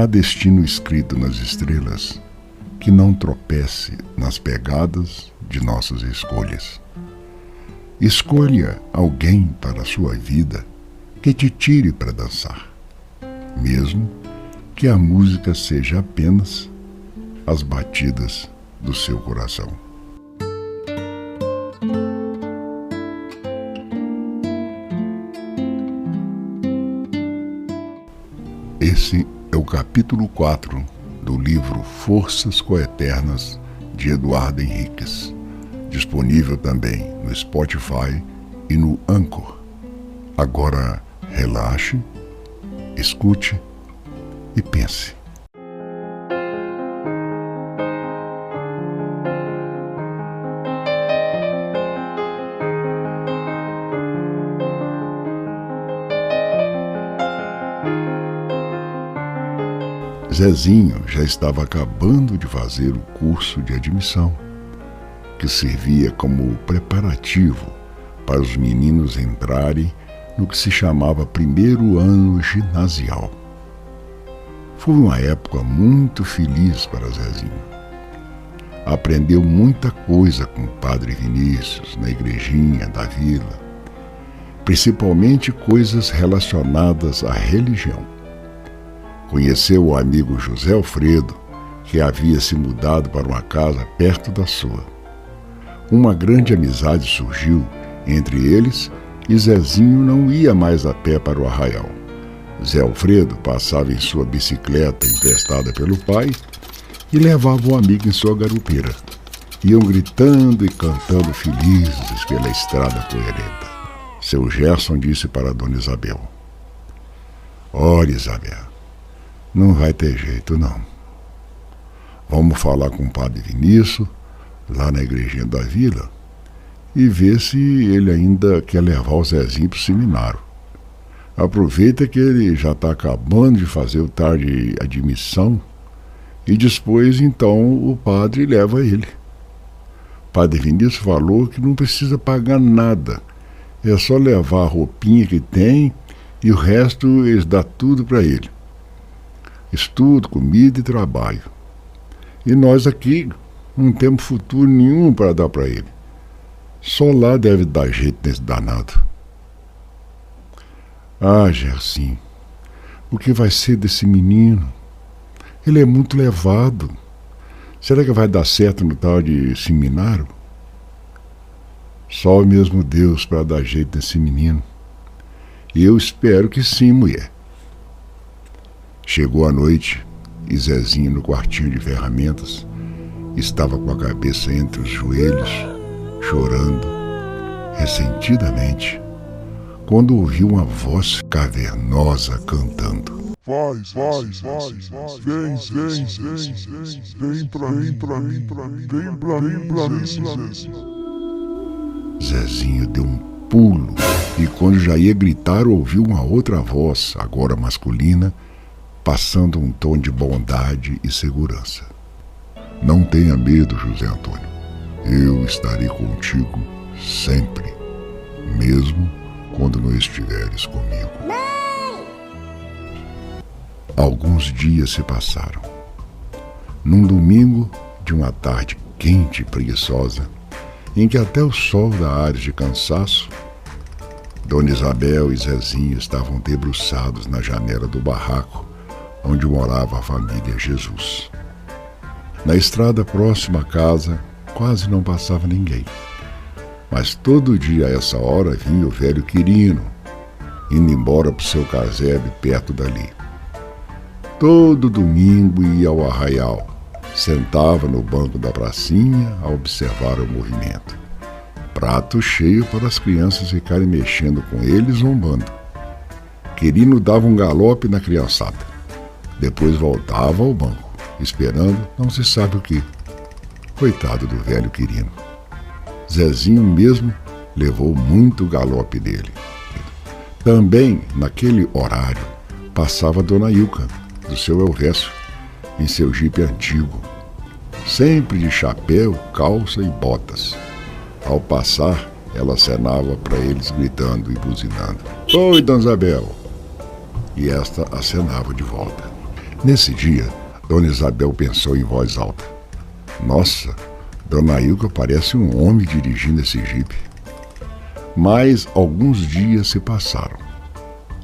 destino escrito nas estrelas que não tropece nas pegadas de nossas escolhas. Escolha alguém para a sua vida que te tire para dançar, mesmo que a música seja apenas as batidas do seu coração. Esse é o capítulo 4 do livro Forças Coeternas, de Eduardo Henriques, disponível também no Spotify e no Anchor. Agora relaxe, escute e pense. Zezinho já estava acabando de fazer o curso de admissão, que servia como preparativo para os meninos entrarem no que se chamava primeiro ano ginasial. Foi uma época muito feliz para Zezinho. Aprendeu muita coisa com o padre Vinícius na igrejinha da vila, principalmente coisas relacionadas à religião. Conheceu o amigo José Alfredo, que havia se mudado para uma casa perto da sua. Uma grande amizade surgiu entre eles e Zezinho não ia mais a pé para o arraial. Zé Alfredo passava em sua bicicleta emprestada pelo pai e levava o amigo em sua garupeira. Iam gritando e cantando felizes pela estrada poeirenta. Seu Gerson disse para Dona Isabel: "Olha, Isabel, não vai ter jeito, não. Vamos falar com o padre Vinícius, lá na igrejinha da vila, e ver se ele ainda quer levar o Zezinho para o seminário. Aproveita que ele já está acabando de fazer o tarde de admissão e depois, então, o padre leva ele." O padre Vinícius falou que não precisa pagar nada, é só levar a roupinha que tem e o resto eles dão tudo para ele. Estudo, comida e trabalho. E nós aqui não temos futuro nenhum para dar para ele. Só lá deve dar jeito nesse danado. Ah, Gersinho, o que vai ser desse menino? Ele é muito levado. Será que vai dar certo no tal de seminário? Só o mesmo Deus para dar jeito nesse menino. E eu espero que sim, mulher. Chegou a noite e Zezinho, no quartinho de ferramentas, estava com a cabeça entre os joelhos, chorando ressentidamente, quando ouviu uma voz cavernosa cantando: Vai, vem pra mim. Zezinho deu um pulo e, quando já ia gritar, ouviu uma outra voz, agora masculina, passando um tom de bondade e segurança: Não tenha medo, José Antônio. Eu estarei contigo sempre, mesmo quando não estiveres comigo. Mãe! Alguns dias se passaram. Num domingo de uma tarde quente e preguiçosa, em que até o sol dá ares de cansaço, Dona Isabel e Zezinho estavam debruçados na janela do barraco onde morava a família Jesus. Na estrada próxima à casa quase não passava ninguém, mas todo dia a essa hora vinha o velho Quirino, indo embora para o seu casebre perto dali. Todo domingo ia ao arraial, sentava no banco da pracinha a observar o movimento. Prato cheio para as crianças ficarem mexendo com ele, zombando. Quirino dava um galope na criançada. Depois voltava ao banco, esperando não se sabe o que. Coitado do velho Quirino. Zezinho mesmo levou muito o galope dele. Também, naquele horário, passava Dona Ilka, do seu Elvésio, em seu jipe antigo, sempre de chapéu, calça e botas. Ao passar, ela acenava para eles gritando e buzinando: Oi, Dona Isabel! E esta acenava de volta. Nesse dia, Dona Isabel pensou em voz alta: nossa, Dona Ilka parece um homem dirigindo esse jipe. Mas alguns dias se passaram.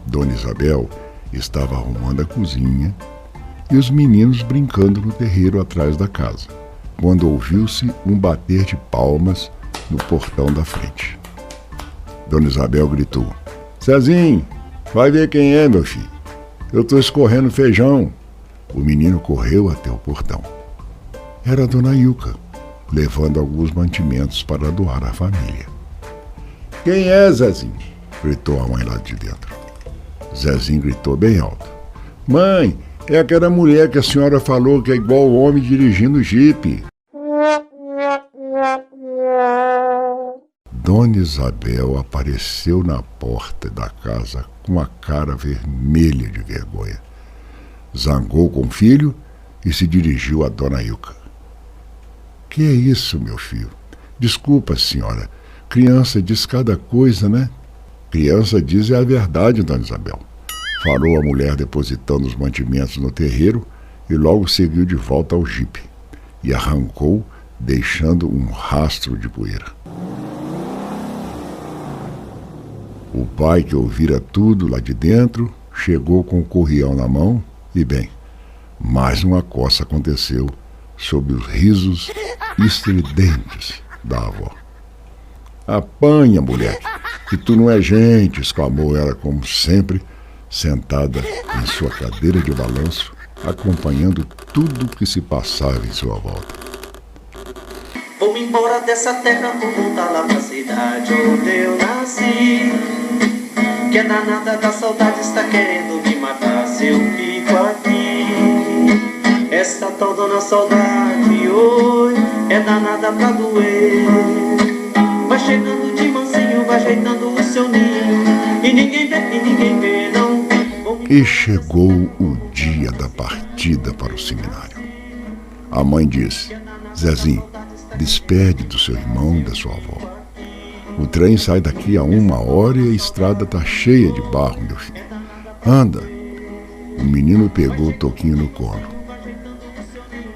Dona Isabel estava arrumando a cozinha e os meninos brincando no terreiro atrás da casa, quando ouviu-se um bater de palmas no portão da frente. Dona Isabel gritou: Zezinho, vai ver quem é, meu filho. Eu estou escorrendo feijão. O menino correu até o portão. Era a Dona Ilka, levando alguns mantimentos para doar à família. Quem é, Zezinho? Gritou a mãe lá de dentro. Zezinho gritou bem alto: Mãe, é aquela mulher que a senhora falou que é igual o homem dirigindo o jipe. Dona Isabel apareceu na porta da casa com a cara vermelha de vergonha. Zangou com o filho e se dirigiu a Dona Ilka. Que é isso, meu filho? Desculpa, senhora. Criança diz cada coisa, né? Criança diz é a verdade, Dona Isabel. Falou a mulher depositando os mantimentos no terreiro e logo seguiu de volta ao jipe e arrancou, deixando um rastro de poeira. O pai, que ouvira tudo lá de dentro, chegou com o corrião na mão e, bem, mais uma coça aconteceu sob os risos estridentes da avó. Apanha, moleque, que tu não é gente, exclamou ela como sempre, sentada em sua cadeira de balanço, acompanhando tudo o que se passava em sua volta. Vou embora dessa terra, vou voltar lá pra cidade onde eu nasci. Que é danada da saudade, está querendo me matar se eu fico aqui. Essa tal dona saudade, oi, é danada pra doer. Vai chegando de mansinho, vai ajeitando o seu ninho, e ninguém vê, não. E chegou o dia da partida para o seminário. A mãe disse: Zezinho, despede do seu irmão e da sua avó. O trem sai daqui a 1 hora e a estrada está cheia de barro, meu filho. Anda. O menino pegou o Toquinho no colo.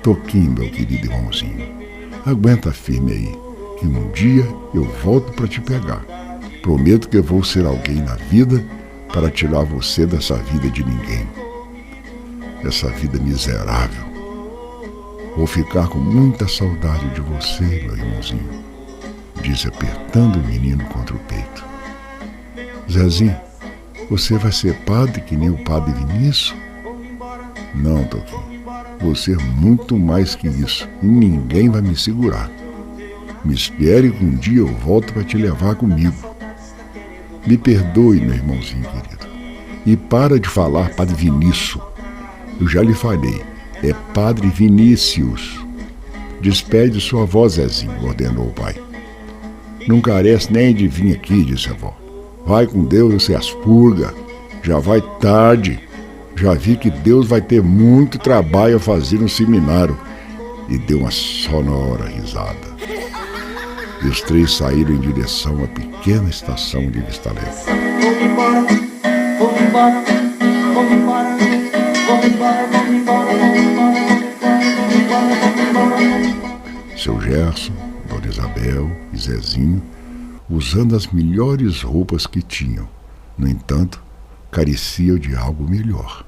Toquinho, meu querido irmãozinho, aguenta firme aí, que um dia eu volto para te pegar. Prometo que eu vou ser alguém na vida para tirar você dessa vida de ninguém. Essa vida miserável. Vou ficar com muita saudade de você, meu irmãozinho, disse apertando o menino contra o peito. Zezinho, você vai ser padre que nem o padre Vinícius? Não, Toquinho. Vou ser muito mais que isso e ninguém vai me segurar. Me espere que um dia eu volto para te levar comigo. Me perdoe, meu irmãozinho querido. E para de falar padre Vinícius. Eu já lhe falei, é padre Vinícius. Despede sua avó, Zezinho, ordenou o pai. Não carece nem de vir aqui, disse a avó. Vai com Deus, você as purga. Já vai tarde. Já vi que Deus vai ter muito trabalho a fazer no seminário. E deu uma sonora risada. E os três saíram em direção à pequena estação de Vista Alegre. Vamos embora, vamos embora, vamos embora, vamos embora, vamos embora, vamos embora, vamos embora. Seu Gerson, Dona Isabel e Zezinho, usando as melhores roupas que tinham, no entanto, careciam de algo melhor.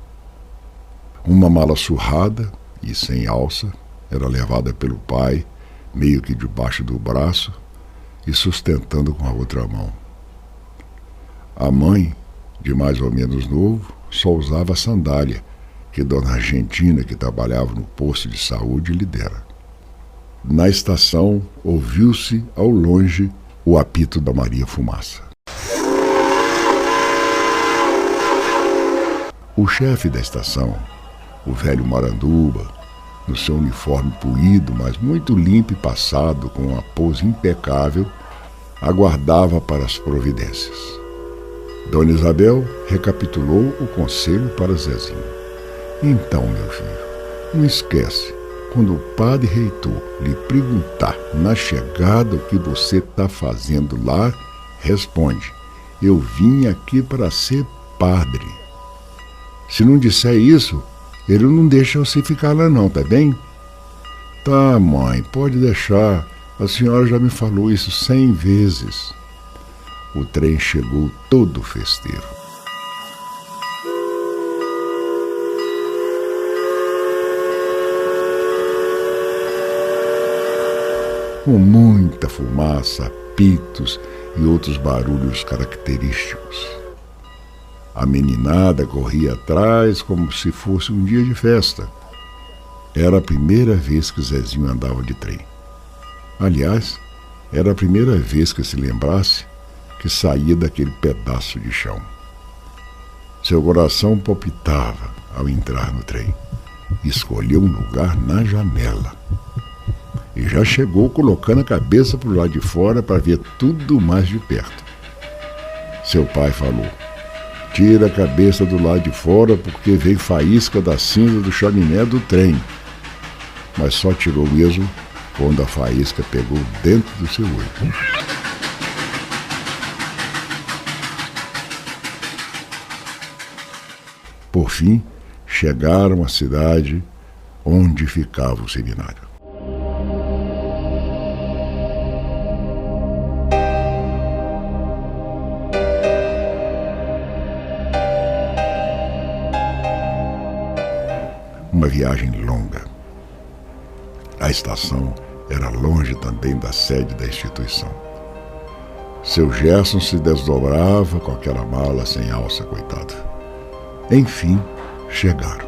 Uma mala surrada e sem alça era levada pelo pai, meio que debaixo do braço e sustentando com a outra mão. A mãe, de mais ou menos novo, só usava a sandália que Dona Argentina, que trabalhava no posto de saúde, lhe dera. Na estação, ouviu-se ao longe o apito da Maria Fumaça. O chefe da estação, o velho Maranduba, no seu uniforme puído, mas muito limpo e passado, com uma pose impecável, aguardava para as providências. Dona Isabel recapitulou o conselho para Zezinho. Então, meu filho, não esquece, quando o padre reitor lhe perguntar na chegada o que você está fazendo lá, responde: eu vim aqui para ser padre. Se não disser isso, Ele não deixa você ficar lá não, tá bem? Tá, mãe, pode deixar. A senhora já me falou isso 100 vezes. O trem chegou todo festeiro. Com muita fumaça, apitos e outros barulhos característicos. A meninada corria atrás como se fosse um dia de festa. Era a primeira vez que Zezinho andava de trem. Aliás, era a primeira vez que se lembrasse que saía daquele pedaço de chão. Seu coração palpitava ao entrar no trem. Escolheu um lugar na janela. E já chegou colocando a cabeça para o lado de fora para ver tudo mais de perto. Seu pai falou: tira a cabeça do lado de fora porque vem faísca da cinza do chaminé do trem. Mas só tirou mesmo quando a faísca pegou dentro do seu olho. Por fim, chegaram à cidade onde ficava o seminário. Uma viagem longa. A estação era longe também da sede da instituição. Seu Gerson se desdobrava com aquela mala sem alça, coitado. Enfim, chegaram.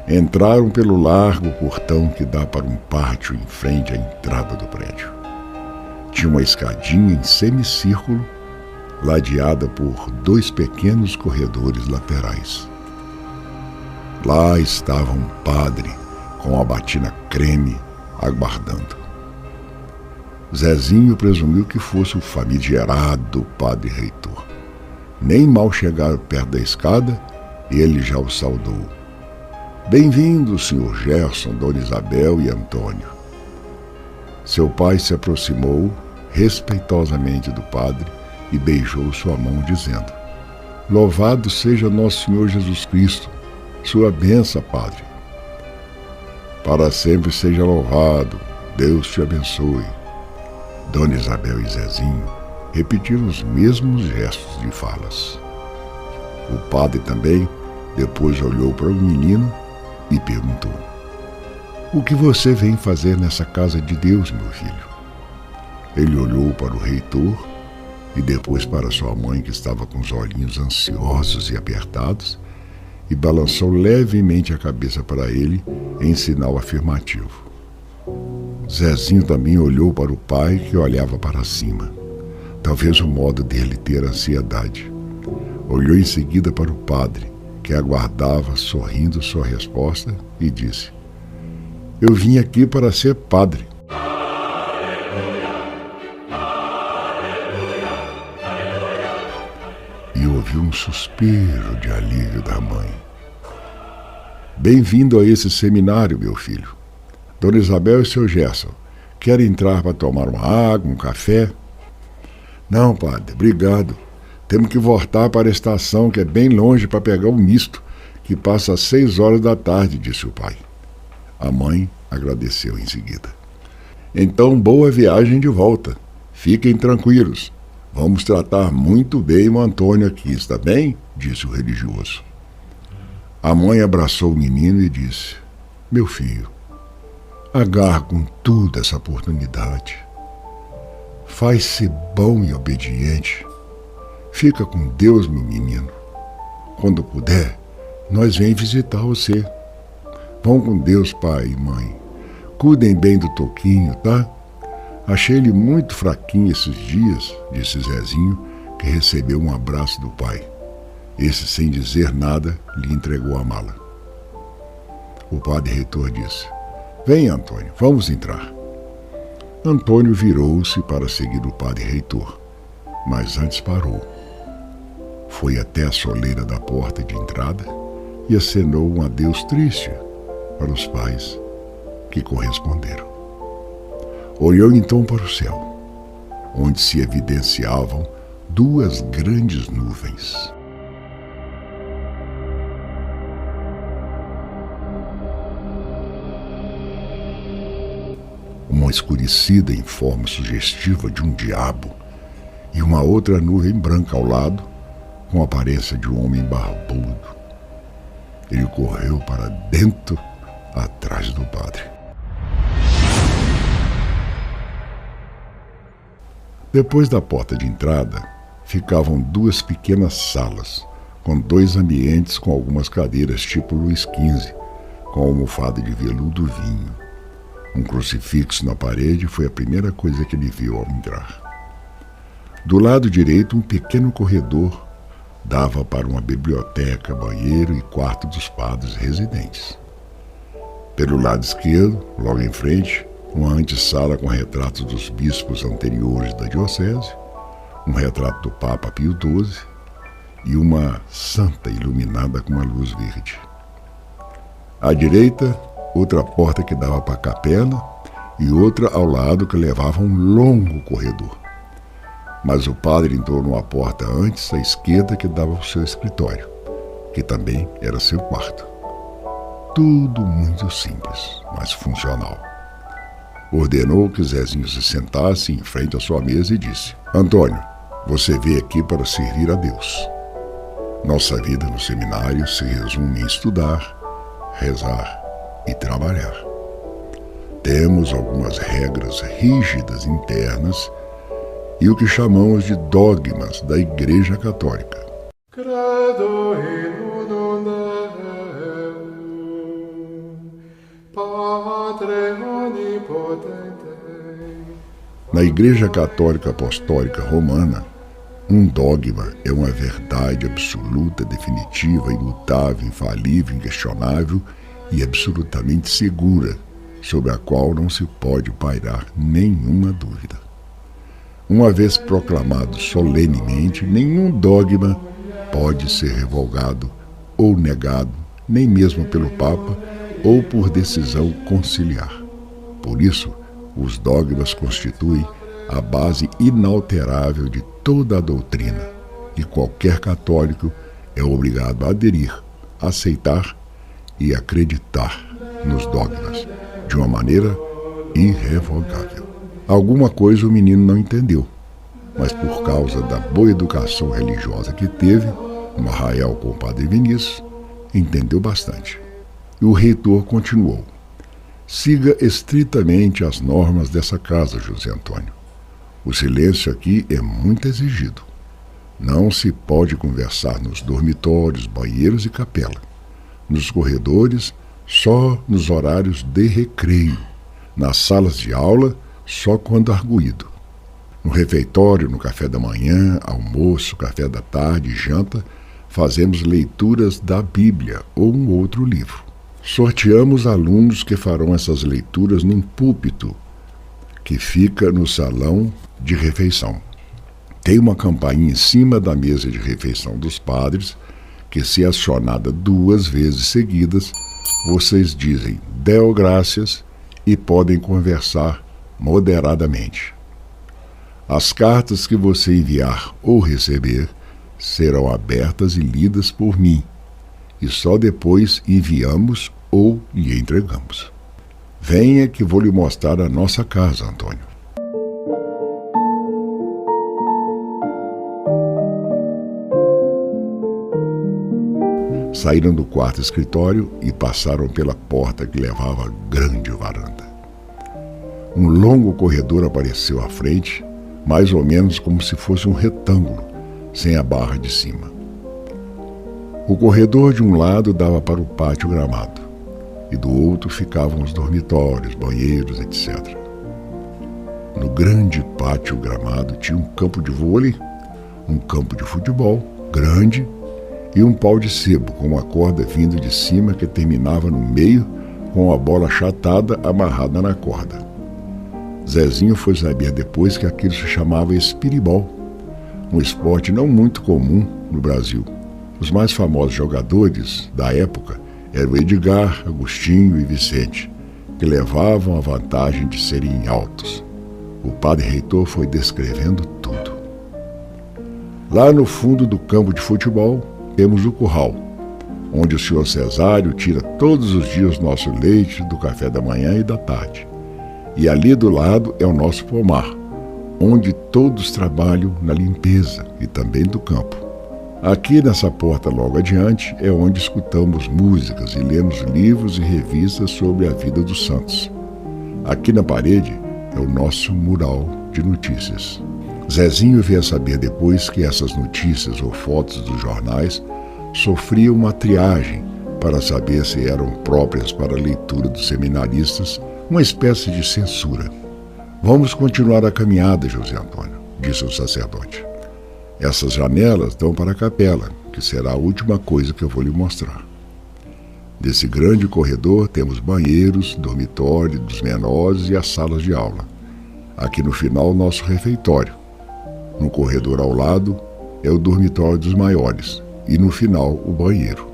Entraram pelo largo portão que dá para um pátio em frente à entrada do prédio. Tinha uma escadinha em semicírculo, ladeada por 2 pequenos corredores laterais. Lá estava um padre com a batina creme aguardando. Zezinho presumiu que fosse o famigerado padre reitor. Nem mal chegaram perto da escada, ele já o saudou. Bem-vindo, senhor Gerson, Dona Isabel e Antônio. Seu pai se aproximou respeitosamente do padre e beijou sua mão, dizendo: louvado seja nosso Senhor Jesus Cristo. Sua bênção, padre. Para sempre seja louvado. Deus te abençoe. Dona Isabel e Zezinho repetiram os mesmos gestos de falas. O padre também depois olhou para o menino e perguntou: o que você vem fazer nessa casa de Deus, meu filho? Ele olhou para o reitor e depois para sua mãe, que estava com os olhinhos ansiosos e apertados, e balançou levemente a cabeça para ele em sinal afirmativo. Zezinho também olhou para o pai, que olhava para cima. Talvez o modo dele ter ansiedade. Olhou em seguida para o padre, que aguardava sorrindo sua resposta, e disse: eu vim aqui para ser padre. E ouviu um suspiro de alívio da mãe. Bem-vindo a esse seminário, meu filho. Dona Isabel e seu Gerson, querem entrar para tomar uma água, um café? Não, padre, obrigado. Temos que voltar para a estação, que é bem longe, para pegar o misto, que passa às 6 horas da tarde, disse o pai. A mãe agradeceu em seguida. Então, boa viagem de volta. Fiquem tranquilos. Vamos tratar muito bem o Antônio aqui, está bem? Disse o religioso. A mãe abraçou o menino e disse: meu filho, agarra com tudo essa oportunidade. Faz-se bom e obediente. Fica com Deus, meu menino. Quando puder, nós vem visitar você. Vão com Deus, pai e mãe. Cuidem bem do Toquinho, tá? Achei ele muito fraquinho esses dias, disse Zezinho, que recebeu um abraço do pai. Esse, sem dizer nada, lhe entregou a mala. O padre reitor disse: vem, Antônio, vamos entrar. Antônio virou-se para seguir o padre reitor, mas antes parou. Foi até a soleira da porta de entrada e acenou um adeus triste para os pais, que corresponderam. Olhou então para o céu, onde se evidenciavam 2 grandes nuvens. uma escurecida em forma sugestiva de um diabo, e uma outra nuvem branca ao lado, com a aparência de um homem barbudo. Ele correu para dentro, atrás do padre. Depois da porta de entrada, ficavam 2 pequenas salas, com 2 ambientes com algumas cadeiras tipo Luís XV, com almofada de veludo vinho. Um crucifixo na parede foi a primeira coisa que ele viu ao entrar. Do lado direito, um pequeno corredor dava para uma biblioteca, banheiro e quarto dos padres residentes. Pelo lado esquerdo, logo em frente, uma antessala com retratos dos bispos anteriores da diocese, um retrato do Papa Pio XII e uma santa iluminada com uma luz verde. À direita, outra porta que dava para a capela e outra ao lado que levava a um longo corredor. Mas o padre entrou numa porta antes, à esquerda, que dava ao seu escritório, que também era seu quarto. Tudo muito simples, mas funcional. Ordenou que Zezinho se sentasse em frente à sua mesa e disse: Antônio, você veio aqui para servir a Deus. Nossa vida no seminário se resume em estudar, rezar e trabalhar. Temos algumas regras rígidas internas e o que chamamos de dogmas da Igreja Católica. Credo in unum Deum, Padre onipotente. Na Igreja Católica Apostólica Romana, um dogma é uma verdade absoluta, definitiva, imutável, infalível, inquestionável e absolutamente segura, sobre a qual não se pode pairar nenhuma dúvida. Uma vez proclamado solenemente, nenhum dogma pode ser revogado ou negado, nem mesmo pelo Papa ou por decisão conciliar. Por isso, os dogmas constituem a base inalterável de toda a doutrina, e qualquer católico é obrigado a aderir, aceitar e acreditar nos dogmas de uma maneira irrevogável. Alguma coisa o menino não entendeu, mas por causa da boa educação religiosa que teve, no arraial com o padre Vinícius, entendeu bastante. E o reitor continuou: siga estritamente as normas dessa casa, José Antônio. O silêncio aqui é muito exigido. Não se pode conversar nos dormitórios, banheiros e capela. Nos corredores, só nos horários de recreio. Nas salas de aula, só quando arguído. No refeitório, no café da manhã, almoço, café da tarde e janta, fazemos leituras da Bíblia ou um outro livro. Sorteamos alunos que farão essas leituras num púlpito que fica no salão de refeição. Tem uma campainha em cima da mesa de refeição dos padres que, se acionada 2 vezes seguidas, vocês dizem "Deo graças" e podem conversar moderadamente. As cartas que você enviar ou receber serão abertas e lidas por mim, e só depois enviamos ou lhe entregamos. Venha que vou lhe mostrar a nossa casa, Antônio. Saíram do quarto escritório e passaram pela porta que levava à grande varanda. Um longo corredor apareceu à frente, mais ou menos como se fosse um retângulo, sem a barra de cima. O corredor de um lado dava para o pátio gramado, e do outro ficavam os dormitórios, banheiros, etc. No grande pátio gramado tinha um campo de vôlei, um campo de futebol grande e um pau de sebo com uma corda vindo de cima que terminava no meio com a bola achatada amarrada na corda. Zezinho foi saber depois que aquilo se chamava espiribol, um esporte não muito comum no Brasil. Os mais famosos jogadores da época eram Edgar, Agostinho e Vicente, que levavam a vantagem de serem altos. O padre reitor foi descrevendo tudo. Lá no fundo do campo de futebol temos o curral, onde o senhor Cesário tira todos os dias nosso leite do café da manhã e da tarde. E ali do lado é o nosso pomar, onde todos trabalham na limpeza e também do campo. Aqui nessa porta logo adiante é onde escutamos músicas e lemos livros e revistas sobre a vida dos santos. Aqui na parede é o nosso mural de notícias. Zezinho veio a saber depois que essas notícias ou fotos dos jornais sofriam uma triagem para saber se eram próprias para a leitura dos seminaristas, uma espécie de censura. Vamos continuar a caminhada, José Antônio, disse o sacerdote. Essas janelas dão para a capela, que será a última coisa que eu vou lhe mostrar. Desse grande corredor temos banheiros, dormitório dos menores e as salas de aula. Aqui no final, nosso refeitório. No corredor ao lado é o dormitório dos maiores e no final o banheiro.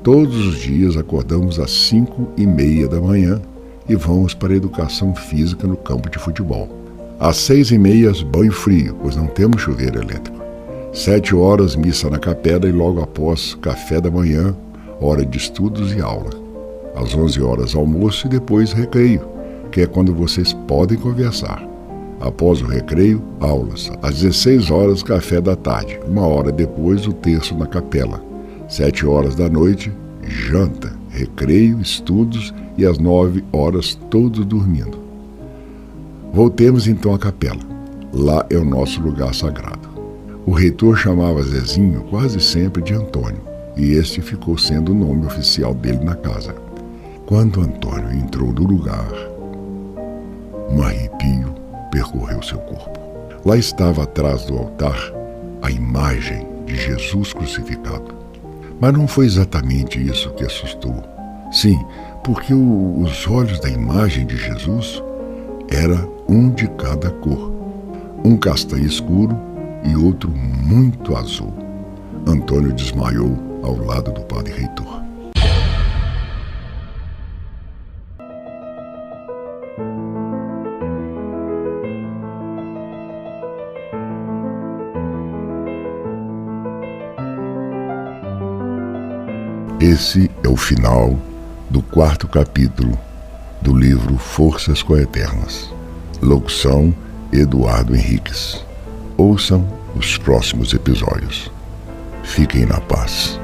Todos os dias acordamos às 5h30 da manhã e vamos para a educação física no campo de futebol. Às 6h30, banho frio, pois não temos chuveiro elétrico. 7 horas, missa na capela e logo após, café da manhã, hora de estudos e aula. Às 11 horas, almoço e depois recreio, que é quando vocês podem conversar. Após o recreio, aulas. Às 16 horas, café da tarde. 1 hora depois, o terço na capela. 7 horas da noite, janta, recreio, estudos e às 9 horas, todos dormindo. Voltemos então à capela. Lá é o nosso lugar sagrado. O reitor chamava Zezinho quase sempre de Antônio, e este ficou sendo o nome oficial dele na casa. Quando Antônio entrou no lugar, um arrepio percorreu seu corpo. Lá estava atrás do altar a imagem de Jesus crucificado. Mas não foi exatamente isso que assustou. Sim, porque os olhos da imagem de Jesus era um de cada cor. Um castanho escuro e outro muito azul. Antônio desmaiou ao lado do padre reitor. Esse é o final do 4º capítulo do livro Forças Coeternas. Locução: Eduardo Henriques. Ouçam os próximos episódios. Fiquem na paz.